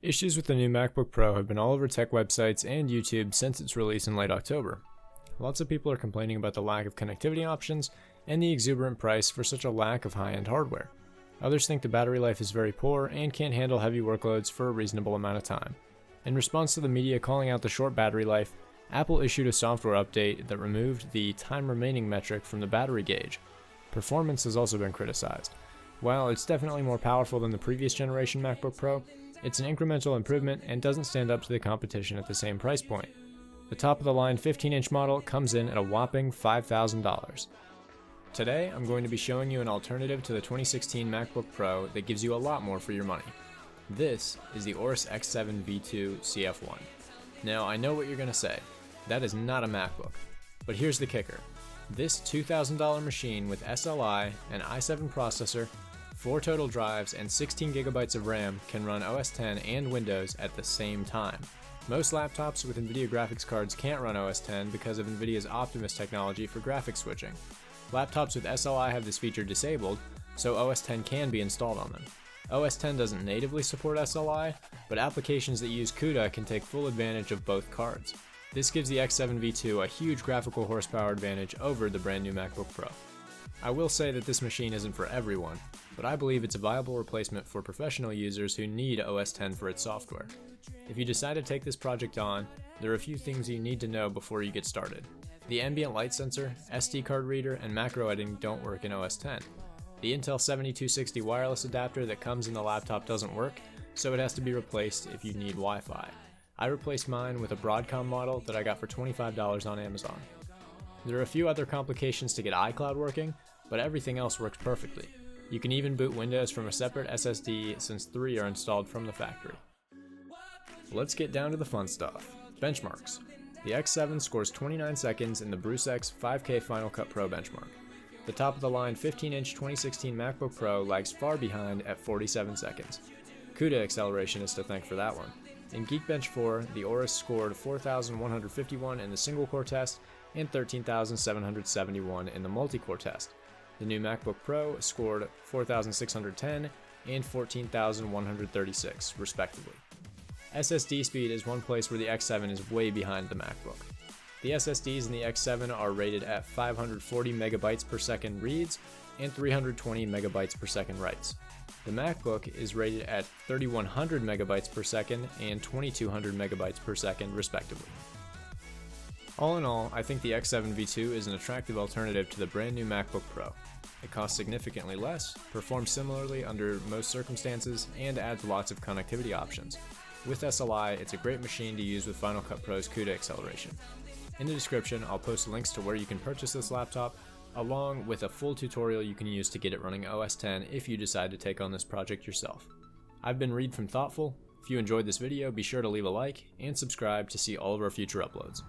Issues with the new MacBook Pro have been all over tech websites and YouTube since its release in late October. Lots of people are complaining about the lack of connectivity options and the exuberant price for such a lack of high-end hardware. Others think the battery life is very poor and can't handle heavy workloads for a reasonable amount of time. In response to the media calling out the short battery life, Apple issued a software update that removed the time remaining metric from the battery gauge. Performance has also been criticized. While it's definitely more powerful than the previous generation MacBook Pro, it's an incremental improvement and doesn't stand up to the competition at the same price point. The top-of-the-line 15-inch model comes in at a whopping $5,000. Today, I'm going to be showing you an alternative to the 2016 MacBook Pro that gives you a lot more for your money. This is the Aorus X7 V2 CF1. Now, I know what you're going to say. That is not a MacBook. But here's the kicker. This $2,000 machine with SLI, an i7 processor, 4 total drives, and 16 gigabytes of RAM can run OS X and Windows at the same time. Most laptops with NVIDIA graphics cards can't run OS X because of NVIDIA's Optimus technology for graphics switching. Laptops with SLI have this feature disabled, so OS X can be installed on them. OS X doesn't natively support SLI, but applications that use CUDA can take full advantage of both cards. This gives the X7 V2 a huge graphical horsepower advantage over the brand new MacBook Pro. I will say that this machine isn't for everyone, but I believe it's a viable replacement for professional users who need OS X for its software. If you decide to take this project on, there are a few things you need to know before you get started. The ambient light sensor, SD card reader, and macro editing don't work in OS X. The Intel 7260 wireless adapter that comes in the laptop doesn't work, so it has to be replaced if you need Wi-Fi. I replaced mine with a Broadcom model that I got for $25 on Amazon. There are a few other complications to get iCloud working, but everything else works perfectly. You can even boot Windows from a separate SSD since 3 are installed from the factory. Let's get down to the fun stuff. Benchmarks. The X7 scores 29 seconds in the BruceX 5K Final Cut Pro benchmark. The top-of-the-line 15-inch 2016 MacBook Pro lags far behind at 47 seconds. CUDA acceleration is to thank for that one. In Geekbench 4, the Aorus scored 4,151 in the single-core test and 13,771 in the multi-core test. The new MacBook Pro scored 4,610 and 14,136, respectively. SSD speed is one place where the X7 is way behind the MacBook. The SSDs in the X7 are rated at 540 megabytes per second reads and 320 megabytes per second writes. The MacBook is rated at 3100 megabytes per second and 2200 megabytes per second, respectively. All in all, I think the X7 V2 is an attractive alternative to the brand new MacBook Pro. It costs significantly less, performs similarly under most circumstances, and adds lots of connectivity options. With SLI, it's a great machine to use with Final Cut Pro's CUDA acceleration. In the description, I'll post links to where you can purchase this laptop, along with a full tutorial you can use to get it running OS X if you decide to take on this project yourself. I've been Reed from Thoughtful. If you enjoyed this video, be sure to leave a like and subscribe to see all of our future uploads.